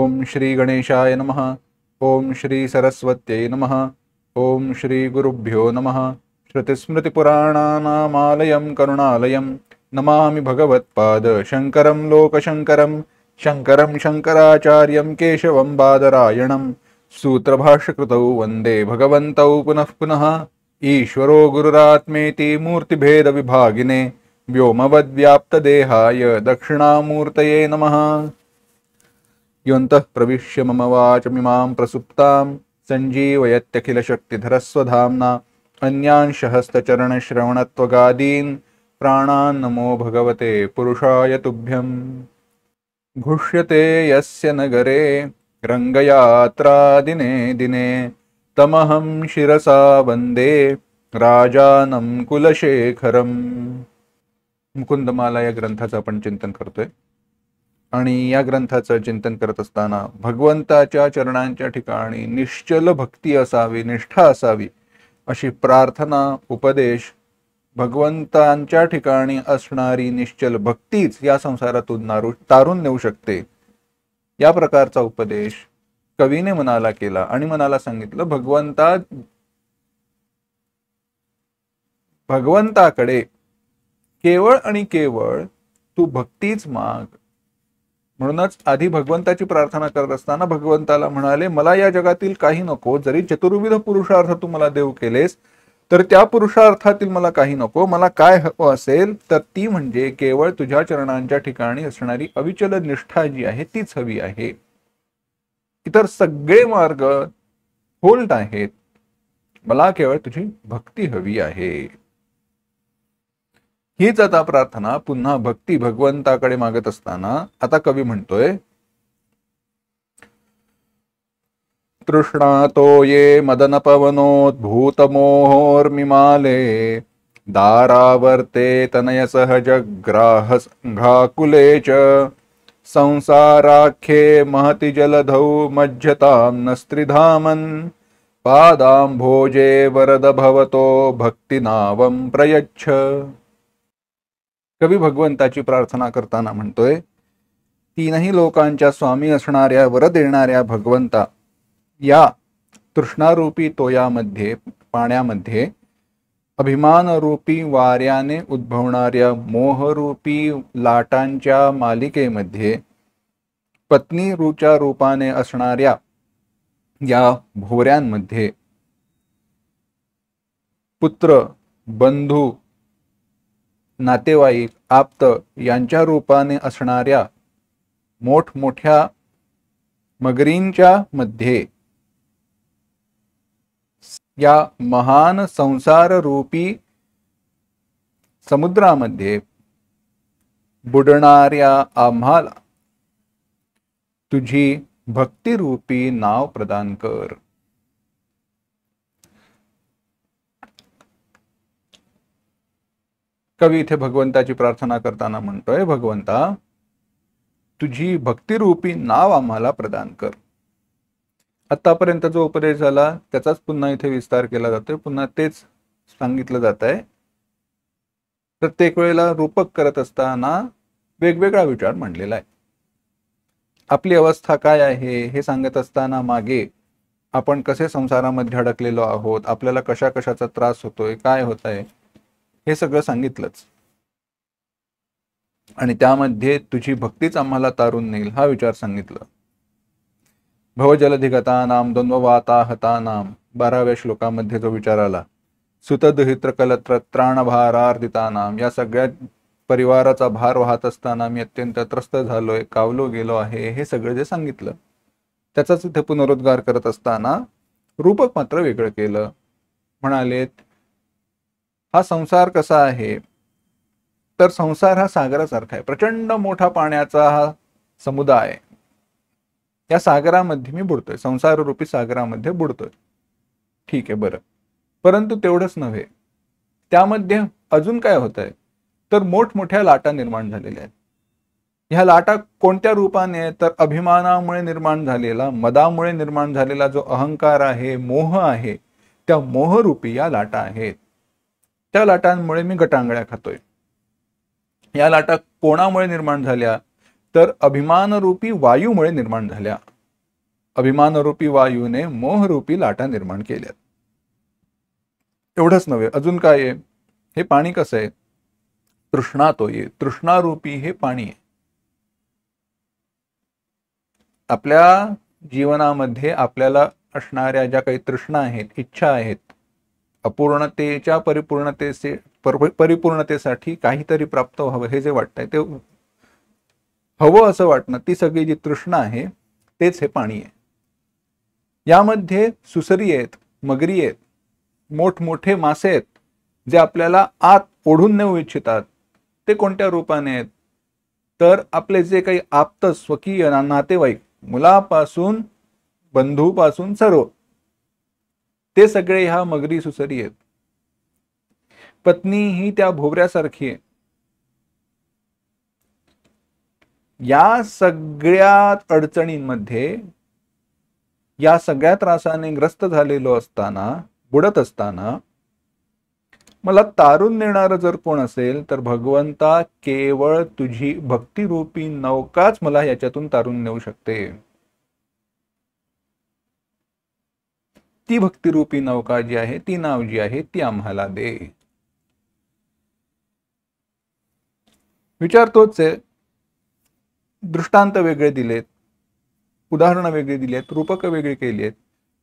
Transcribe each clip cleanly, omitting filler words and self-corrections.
ओम श्री गणेशाय नमः। ओम श्री सरस्वत्यै नमः। ओम श्री गुरुभ्यो नमः। श्रुतिस्मृतिपुराणानामालयं करुणालयं नमामि भगवत्पाद शंकरं लोकशंकरं शंकरं शंकराचार्यं केशवं बादरायणं सूत्रभाष्यकृतौ वन्दे भगवन्तौ पुनः पुनः। ईश्वरो गुरुरात्मेति मूर्तिभेदविभागिने व्योमवद्व्याप्तदेहाय दक्षिणामूर्तये नमः। योऽन्तः प्रविश्य मम वाचमिमां प्रसुप्तां सञ्जीवयत्यखिलशक्तिधरस्वधाम्ना अन्यांशहस्तचरणश्रवणत्वगादीन् प्राणान् नमो भगवते पुरुषाय तुभ्यम्। घुष्यते यस्य नगरे रङ्गयात्रा दिने दिने तमहं शिरसा वन्दे राजानं कुलशेखरम्। मुकुंदमाला या ग्रंथाचं आपण चिंतन करतोय आणि या ग्रंथाचं चिंतन करत असताना भगवंताच्या चरणांच्या ठिकाणी निश्चल भक्ती असावी, निष्ठा असावी अशी प्रार्थना, उपदेश, भगवंतांच्या ठिकाणी असणारी निश्चल भक्तीच या संसारातून तारून नेऊ शकते, या प्रकारचा उपदेश कवीने मनाला केला आणि मनाला सांगितलं भगवंताकडे केवळ आणि केवळ तू भक्तीच माग। म्हणूनच आधी भगवंताची प्रार्थना करत असताना भगवंताला म्हणाले, मला या जगातील काही नको, जरी चतुर्विध पुरुषार्थ तू मला देव केलेस तर त्या पुरुषार्थातील मला काही नको, मला काय हवं असेल तर ती म्हणजे केवळ तुझ्या चरणांच्या ठिकाणी असणारी अविचल निष्ठा जी आहे तीच हवी आहे। इतर सगळे मार्ग होल्ट आहेत, मला केवळ तुझी भक्ती हवी आहे। हीच आता प्रार्थना पुन्हा भक्ती भगवंताकडे मागत असताना आता कवी म्हणतोय, तृष्णातो ये मदन पवनोद्भूतमोहोर्मिमाले दारावर्ते तनय सहज ग्राह घाकुले च संसाराख्ये महति जलधौ मज्जतां नस्त्रिधामन् पादाम्भोजे वरद भवतो भक्तिनावं प्रयच्छ। कवी भगवंताची प्रार्थना करताना म्हणतोय, तीनही लोकांच्या स्वामी असणाऱ्या वर देणाऱ्या भगवंता, या तृष्णारूपी तोयामध्ये, पाण्यामध्ये, अभिमानरूपी वाऱ्याने उद्भवणाऱ्या मोहरूपी लाटांच्या मालिकेमध्ये, पत्नी रूच्या रूपाने असणाऱ्या या भोवऱ्यांमध्ये, पुत्र, बंधू, नातेवाईक, आप्त यांच्या रूपाने असणाऱ्या मोठमोठ्या मगरींच्या मध्ये, या महान संसार रूपी समुद्रामध्ये बुडणाऱ्या आम्हाला तुझी भक्तिरूपी नाव प्रदान कर। कवी इथे भगवंताची प्रार्थना करताना म्हणतोय, भगवंता तुझी भक्तिरूपी नाव आम्हाला प्रदान कर। आतापर्यंत जो उपदेश झाला त्याचाच पुन्हा इथे विस्तार केला जातोय, पुन्हा तेच सांगितलं जात आहे। प्रत्येक वेळेला रूपक करत असताना वेगवेगळा विचार मांडलेला आहे। आपली अवस्था काय आहे हे सांगत असताना मागे आपण कसे संसारामध्ये अडकलेलो आहोत, आपल्याला कशा कशाचा त्रास होतोय, काय होत आहे हे सगळं सांगितलंच, आणि त्यामध्ये तुझी भक्तीच आम्हाला तारून नेईल हा विचार सांगितलं। भवजलधिगतानां द्वंद्ववाताहतानां 12व्या श्लोकामध्ये जो विचार आला, सुतदुहित्रकलत्राणभारार्दितानां, या सगळ्या परिवाराचा भार वाहत असताना मी अत्यंत त्रस्त झालोय, कावलो गेलो आहे, हे सगळं जे सांगितलं त्याचाच इथे पुनरुद्गार करत असताना रूपक मात्र वेगळं केलं। म्हणालेत, हा संसार कसा आहे तर संसार हा सागरासारखा आहे, प्रचंड मोठा पाण्याचा हा समुदाय, या सागरामध्ये मी बुडतोय, संसार रूपी सागरामध्ये बुडतोय, ठीक आहे बरं, परंतु तेवढंच नव्हे, त्यामध्ये अजून काय होत आहे तर मोठमोठ्या लाटा निर्माण झालेल्या आहेत। ह्या लाटा कोणत्या रूपाने तर अभिमानामुळे निर्माण झालेला, मदामुळे निर्माण झालेला जो अहंकार आहे, मोह आहे, त्या मोहरूपी या लाटा आहेत। त्या लाटांमुळे मी गटांगळ्या खातोय। या लाटा कोणामुळे निर्माण झाल्या तर अभिमानरूपी वायूमुळे निर्माण झाल्या। अभिमानरूपी वायूने मोहरूपी लाटा निर्माण केल्यात. एवढंच नव्हे, अजून काय आहे? हे पाणी कसं आहे? तृष्णा तोये, तृष्णारूपी हे पाणी आहे. आपल्या जीवनामध्ये आपल्याला असणाऱ्या ज्या काही तृष्णा आहेत, इच्छा आहेत, अपूर्णतेच्या परिपूर्णतेसाठी काहीतरी प्राप्त व्हावं हे जे वाटतंय, ते हवं असं वाटणं, ती सगळी जी तृष्णा आहे तेच हे पाणी आहे. यामध्ये सुसरी आहेत, मगरी आहेत, मोठमोठे मासे आहेत, जे आपल्याला आत ओढून नेऊ इच्छितात. ते कोणत्या रूपाने आहेत? तर आपले जे काही आप्त स्वकीय नातेवाईक, मुलापासून बंधूपासून सर्व, ते सगळे ह्या मगरी सुसरी आहेत. पत्नी ही त्या भोवऱ्यासारखी आहे. या सगळ्या अडचणींमध्ये, या सगळ्या त्रासाने ग्रस्त झालेलो असताना, बुडत असताना, मला तारून नेणारं जर कोण असेल तर भगवंता, केवळ तुझी भक्तिरूपी नौकाच मला याच्यातून तारून नेऊ शकते. ती भक्तिरूपी नौका जी आहे, ती नाव जी आहे, ती आम्हाला दे. विचार तोच आहे. दृष्टांत वेगळे दिलेत, उदाहरणं वेगळी दिलेत, रूपक वेगळी केली आहेत.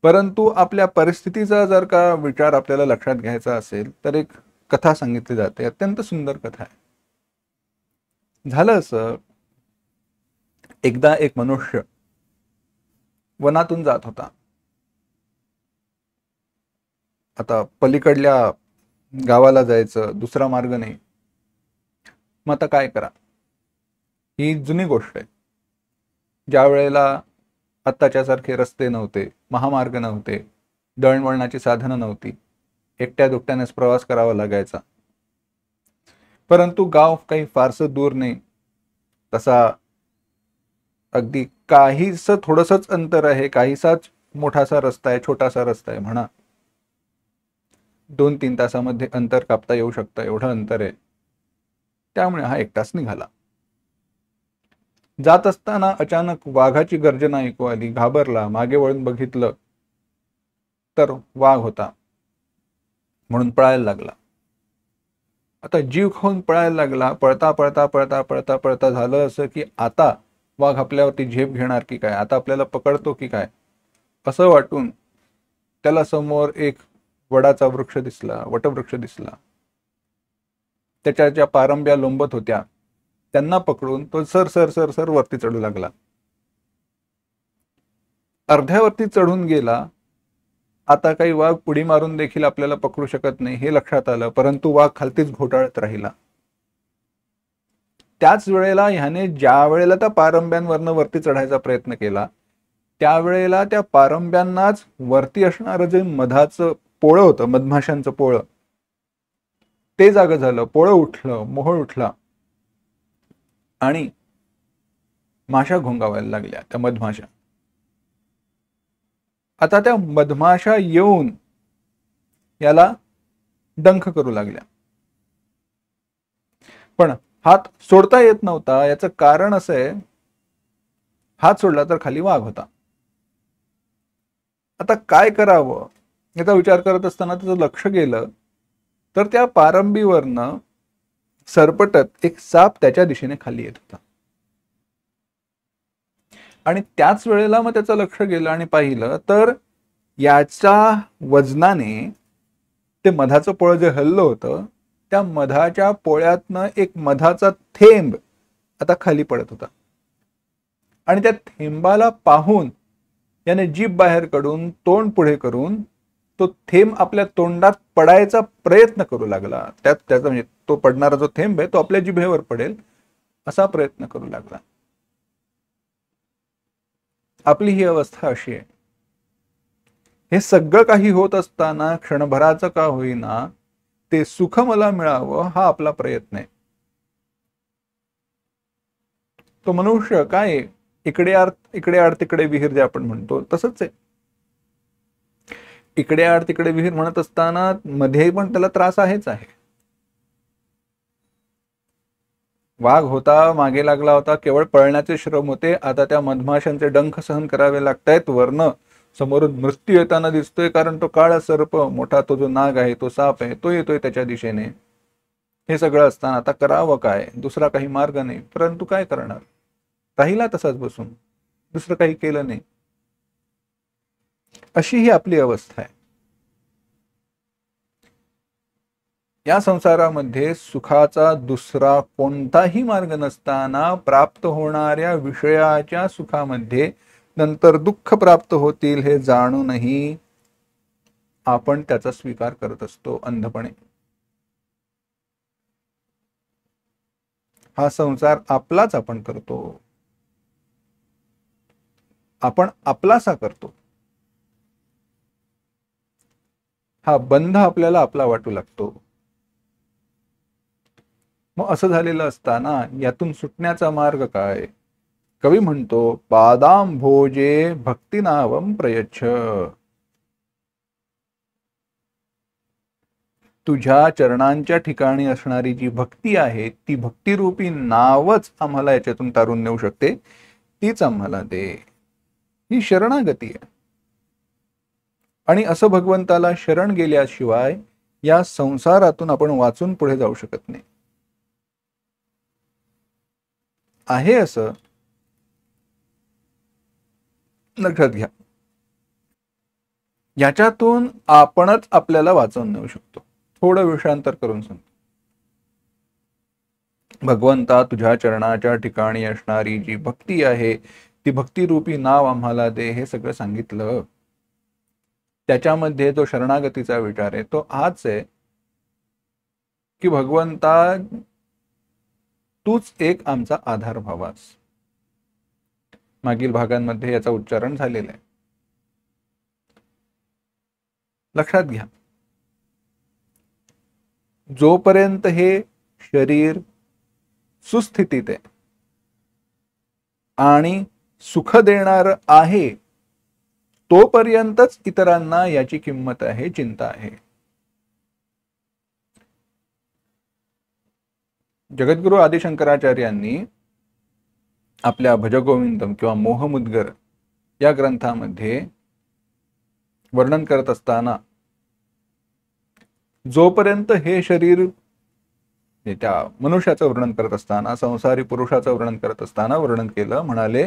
परंतु आपल्या परिस्थितीचा जर का विचार आपल्याला लक्षात घ्यायचा असेल तर एक कथा सांगितली जाते, अत्यंत सुंदर कथा आहे. झालं असं, एकदा एक मनुष्य वनातून जात होता. आता पलीकडल्या गावाला जायचं, दुसरा मार्ग नाही. मग आता काय करा? ही जुनी गोष्ट आहे. ज्या वेळेला आत्ताच्या सारखे रस्ते नव्हते, महामार्ग नव्हते, दळणवळणाची साधनं नव्हती, एकट्या दुकट्यानेच प्रवास करावा लागायचा. परंतु गाव काही फारसं दूर नाही, तसा अगदी काहीच थोडंसंच अंतर आहे, काहीसाच मोठासा रस्ता आहे, छोटासा रस्ता आहे म्हणा. 2-3 तासामध्ये अंतर कापता येऊ शकतं, एवढं अंतर आहे. त्यामुळे हा एकटाच निघाला. जात असताना अचानक वाघाची गर्जना ऐकू आली. घाबरला, मागे वळून बघितलं तर वाघ होता, म्हणून पळायला लागला. आता जीव खाऊन पळायला लागला. पळता पळता पळता पळता पळता झालं असं की आता वाघ आपल्यावरती झेप घेणार की काय, आता आपल्याला पकडतो की काय, असं वाटून त्याला समोर एक वडाचा वृक्ष दिसला, वटवृक्ष दिसला. त्याच्या ज्या पारंब्या लोंबत होत्या त्यांना पकडून तो सर सर सर सर वरती चढू लागला. अर्ध्यावरती चढून गेला. आता काही वाघ पुढी मारून देखील आपल्याला पकडू शकत नाही हे लक्षात आलं, परंतु वाघ खालतीच घोटाळत राहिला. त्याच वेळेला ह्याने ज्या वेळेला त्या पारंब्यांवरनं वरती चढायचा प्रयत्न केला, त्यावेळेला त्या पारंब्यांनाच वरती असणारं जे मधाचं पोळं होतं, मधमाशांचं पोळं, ते जागं झालं. पोळं उठलं, मोहोळ उठला आणि माशा घोंगावायला लागल्या, त्या मधमाशा. आता त्या मधमाशा येऊन याला डंख करू लागल्या, पण हात सोडता येत नव्हता. याचं कारण असं आहे, हात सोडला तर खाली वाघ होता. आता काय करावं याचा विचार करत असताना त्याचं लक्ष गेलं तर त्या पारंबीवरनं सरपटत एक साप त्याच्या दिशेने खाली येत होता. आणि त्याच वेळेला मग त्याचं लक्ष गेलं आणि पाहिलं तर याच्या वजनाने ते मधाचं पोळं जे हललं होतं, त्या मधाच्या पोळ्यातनं एक मधाचा थेंब आता खाली पडत होता. आणि त्या थेंबाला पाहून याने जीभ बाहेर काढून, तोंड पुढे करून तो थेंब आपल्या तोंडात पडायचा प्रयत्न करू लागला. त्याचा म्हणजे तो पडणारा जो थेंब आहे तो आपल्या जिभेवर पडेल असा प्रयत्न करू लागला. आपली ही अवस्था अशी आहे. हे सगळं काही होत असताना क्षणभराचं का होईना ते सुख मला मिळावं हा आपला प्रयत्न आहे. तो मनुष्य काय, इकडे आड तिकडे विहीर जे आपण म्हणतो तसंच आहे. इकडे आड तिकडे विहीर म्हणत असताना मध्ये पण त्याला त्रास आहेच आहे. वाघ होता, मागे लागला होता, केवळ पळण्याचे श्रम होते. आता त्या मधमाशांचे डंख सहन करावे लागतायत. वर्ण समोरून मृत्यू येताना दिसतोय, कारण तो काळा सर्प मोठा, तो जो नाग आहे, तो साप आहे, तो येतोय त्याच्या दिशेने. हे सगळं असताना आता करावं काय? दुसरा काही मार्ग नाही. परंतु काय करणार? राहिला तसाच बसून, दुसरं काही केलं नाही. अशी ही आपली अवस्था आहे. या संसारामध्ये सुखाचा दुसरा कोणताही मार्ग नसताना प्राप्त होणाऱ्या विषयाच्या सुखामध्ये नंतर दुःख प्राप्त होतील हे जाणूनही आपण त्याचा स्वीकार करत असतो अंधपणे. हा संसार आपलाच आपण करतो, आपण आपलासा करतो. हा बंध आपल्याला आपला वाटू लागतो. मग असं झालेलं असताना यातून सुटण्याचा मार्ग काय? कवी म्हणतो, पादाम भोजे भक्ती नावम प्रयच्छ. तुझ्या चरणांच्या ठिकाणी असणारी जी भक्ती आहे, ती भक्तिरूपी नावच आम्हाला याच्यातून तारून नेऊ शकते. तीच आम्हाला दे. ही शरणागती आहे. आणि असं भगवंताला शरण गेल्याशिवाय या संसारातून आपण वाचून पुढे जाऊ शकत नाही. आहे असं लक्षात घ्या. याच्यातून आपणच आपल्याला वाचवून नेऊ शकतो. थोडं विषयांतर करून सांगतो. भगवंता, तुझ्या चरणाच्या ठिकाणी असणारी जी भक्ती आहे, ती भक्तिरूपी नाव आम्हाला दे. हे सगळं सांगितलं. त्याच्यामध्ये जो शरणागतीचा विचार आहे तो हाच आहे की भगवंता, तूच एक आमचा आधार व्हावास. मागील भागांमध्ये याचा उच्चारण झालेला आहे. लक्षात घ्या, जोपर्यंत हे शरीर सुस्थितीत आहे आणि सुख देणार आहे, तोपर्यंतच इतरांना याची किंमत आहे, चिंता आहे. जगद्गुरु आदिशंकराचार्यांनी आपल्या भजगोविंदम किंवा मोहमुद्गर या ग्रंथामध्ये वर्णन करत असताना, जोपर्यंत हे शरीर, त्या मनुष्याचं वर्णन करत असताना, संसारी पुरुषाचं वर्णन करत असताना वर्णन केलं. म्हणाले,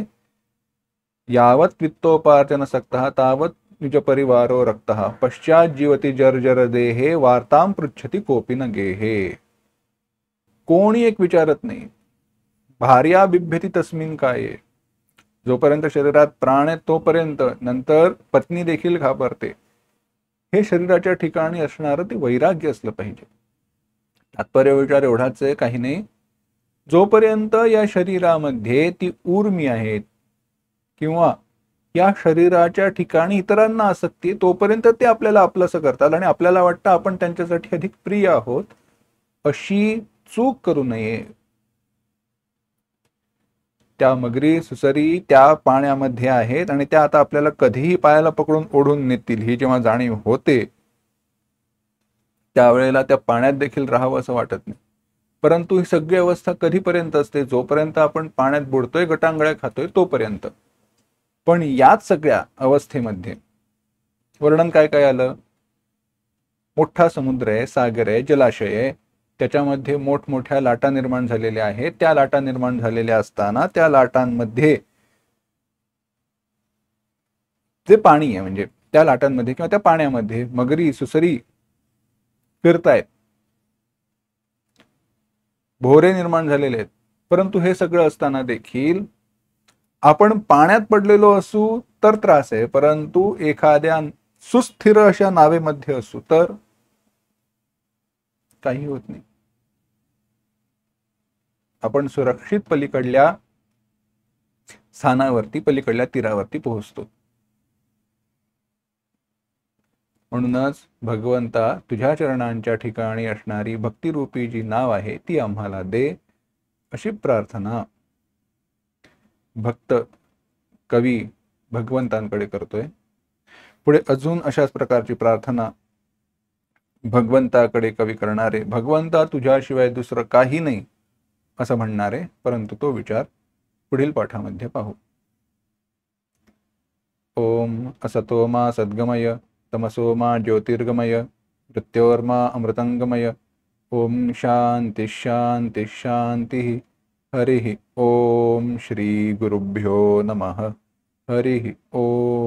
यावत वित्तोपार्जन सक्तः तावत निज परिवारो रक्तः पश्चात जीवती जर्जर देहे वार्तां पृच्छति कोपी न गेहे. कोणी एक विचारत नाही. भार्या बिभ्यती तस्मिन काय. जोपर्यंत शरीरात प्राण आहे तोपर्यंत, नंतर पत्नी देखील घाबरते. हे शरीराच्या ठिकाणी असणारं ते वैराग्य असलं पाहिजे. तात्पर्य विचार एवढाच आहे, काही नाही. जोपर्यंत या शरीरामध्ये ती ऊर्मी आहेत किंवा या शरीराच्या ठिकाणी इतरांना आसक्ती, तोपर्यंत ते आपल्याला आपलंसं करतात आणि आपल्याला वाटतं आपण त्यांच्यासाठी अधिक प्रिय आहोत. अशी चूक करू नये. त्या मगरी सुसरी त्या पाण्यामध्ये आहेत आणि त्या आता आपल्याला कधीही पायाला पकडून ओढून नेतील, ही जेव्हा जाणीव होते, त्यावेळेला त्या पाण्यात देखील राहावं असं वाटत नाही. परंतु ही सगळी अवस्था कधीपर्यंत असते? जोपर्यंत आपण पाण्यात बुडतोय, गटांगळ्या खातोय तोपर्यंत. पण याच सगळ्या अवस्थेमध्ये वर्णन काय काय आलं? मोठा समुद्र आहे, सागर आहे, जलाशय आहे, त्याच्यामध्ये मोठमोठ्या लाटा निर्माण झालेल्या आहेत. त्या लाटा निर्माण झालेल्या असताना त्या लाटांमध्ये जे पाणी आहे, म्हणजे त्या लाटांमध्ये किंवा त्या पाण्यामध्ये मगरी सुसरी फिरतायत, भोवरे निर्माण झालेले आहेत. परंतु हे सगळं असताना देखील आपण पाण्यात पडलेलो असू तर त्रास आहे, परंतु एखाद्या सुस्थिर अशा नावेमध्ये असू तर काही होत नाही. आपण सुरक्षित पलीकडल्या स्थानावरती, पलीकडल्या तीरावरती पोहोचतो. म्हणूनच भगवंता, तुझ्या चरणांच्या ठिकाणी असणारी भक्तिरूपी जी नाव आहे ती आम्हाला दे, अशी प्रार्थना भक्त कवी भगवंतांकडे करतोय. पुढे अजून अशाच प्रकारची प्रार्थना भगवंताकडे कवी करणारे, भगवंता तुझ्याशिवाय दुसरं काही नाही, असं म्हणणार आहे, परंतु तो विचार पुढील पाठामध्ये पाहू. ओम असतो मा सद्गमय तमसो मा ज्योतिर्गमय मृत्योर्मा अमृतंगमय. ओम शांती शांती शांती. हरि ओम श्री गुरुभ्यो नमः. हरि ओम.